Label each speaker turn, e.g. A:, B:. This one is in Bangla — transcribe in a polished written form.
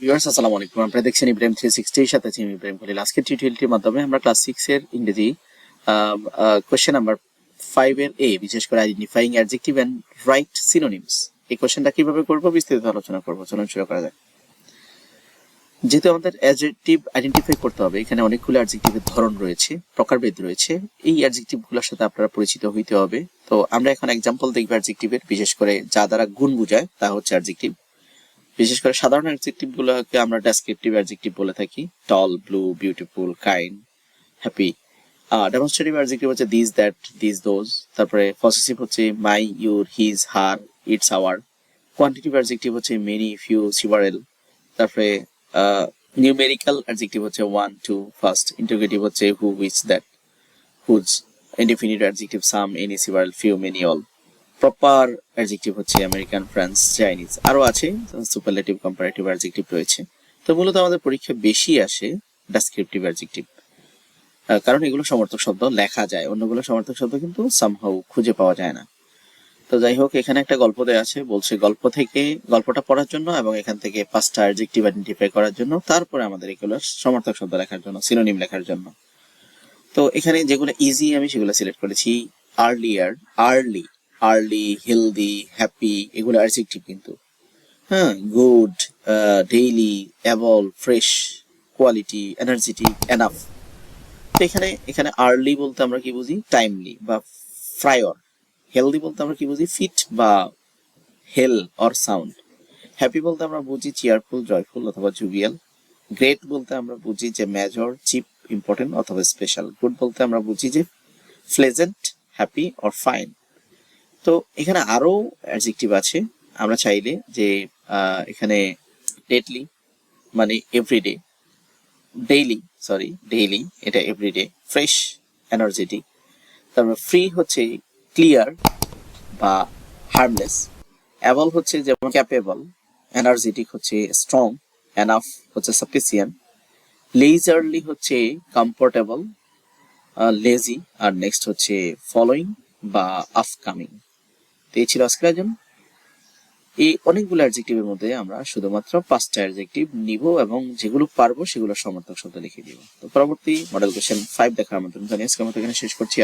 A: ভিউয়ার্স আসসালামু আলাইকুম। আপনারা দেখছেন ইব্রাহিম 360 এর সাথে আছি আমি ইব্রাহিম খলিল। আজকের টিউটোরিয়ালটির মাধ্যমে আমরা ক্লাস 6 এর ইংরেজি কোশ্চেন নাম্বার 5 এর এ বিশেষ করে identifying adjective and right synonyms এই কোশ্চেনটা কিভাবে করব বিস্তারিত আলোচনা করব। চলুন শুরু করা যাক। যেহেতু আমাদের অ্যাডজেক্টিভ আইডেন্টিফাই করতে হবে, এখানে অনেকগুলো অ্যাডজেক্টিভের ধরন রয়েছে, প্রকারভেদ রয়েছে। এই অ্যাডজেক্টিভগুলোর সাথে আপনারা পরিচিত হইতে হবে। তো আমরা এখন एग्जांपल দেখব অ্যাডজেক্টিভের, বিশেষ করে যা দ্বারা গুণ বোঝায় তা হচ্ছে অ্যাডজেক্টিভ। বিশেষ করে সাধারণ অ্যাডজেক্টিভ গুলোকে আমরা ডেসক্রিপটিভ অ্যাডজেক্টিভ বলে থাকি। Tall, blue, beautiful, kind, happy. Demonstrative adjective হচ্ছে দিস, দ্যাট, দিস, দোজ। তারপরে পসেসিভ হচ্ছে my, your, his, her, its, our. Quantitative adjective হচ্ছে মেনি, ফিউ, সিভারেল। তারপরে নিউমেরিক্যাল অ্যাডজেক্টিভ হচ্ছে ওয়ান, টু, ফার্স্ট। ইন্টারোগেটিভ হচ্ছে who, which, that, whose. Indefinite adjective some, any, several, few, many, all. Proper adjective হচ্ছে আমেরিকান, ফ্রান্স, চাইনিজ। আরো আছে সুপারলেটিভ, কম্পারেটিভ অ্যাডজেক্টিভ রয়েছে। তো মূলত আমাদের পরীক্ষা বেশি আসে ডেসক্রিপটিভ অ্যাডজেক্টিভ, কারণ এগুলো সমর্থক শব্দ লেখা যায়, অন্যগুলো সমর্থক শব্দ কিন্তু সামহাউ খুঁজে পাওয়া যায় না। তো যাই হোক, এখানে একটা গল্প দেওয়া আছে, বলছে গল্প থেকে গল্পটা পড়ার জন্য এবং এখান থেকে 5টা অ্যাডজেক্টিভ আইডেন্টিফাই করার জন্য, তারপরে আমাদের এগুলো সমর্থক শব্দ লেখার জন্য, সিনোনিম লেখার জন্য। তো এখানে যেগুলো ইজি আমি সেগুলো সিলেক্ট করেছি। Earlier, early, early, healthy, happy, এগুলো অ্যাডজেক্টিভ কিন্তু। হ্যাঁ, good, daily, able, fresh, quality, energetic, enough. তো এখানে এখানে আর্লি বলতে আমরা কি বুঝি? টাইমলি বা ফ্রাইয়র। হেলদি বলতে আমরা কি বুঝি? ফিট বা হেল অর সাউন্ড। হ্যাপি বলতে আমরা বুঝি চেয়ারফুল, জয়ফুল অথবা জুবিয়াল। গ্রেট বলতে আমরা বুঝি যে মেজর, চিপ, ইম্পর্টেন্ট অথবা স্পেশাল। গুড বলতে আমরা বুঝি যে প্লেজেন্ট, হ্যাপি অর ফাইন। তো এখানে আরো অ্যাডজেক্টিভ আছে, আমরা চাইলে যে এখানে ডেডলি মানে এভরিডে, ডেইলি এটা এভরিডে, ফ্রেশ, এনার্জেটিক। তারপর ফ্রি হচ্ছে ক্লিয়ার বা হার্মলেস। অ্যাবল হচ্ছে যেমন ক্যাপেবল, এনার্জেটিক হচ্ছে স্ট্রং, এনাফ হচ্ছে সাফিসিয়েন্ট, লেজারলি হচ্ছে কমফোর্টেবল, লেজি, আর নেক্সট হচ্ছে ফলোইং বা আপকামিং। তো এই ছিল আজকের আয়োজন। এই অনেকগুলো অ্যাডজেক্টিভের মধ্যে আমরা শুধুমাত্র 5টা অ্যাডজেক্টিভ নিব এবং যেগুলো পারবো সেগুলো সমর্থক শব্দ লিখে দিব। তো পরবর্তী মডেল কোশ্চেন 5 দেখার আমন্ত্রণ জানিয়ে আজকের মতো এখানে শেষ করছি।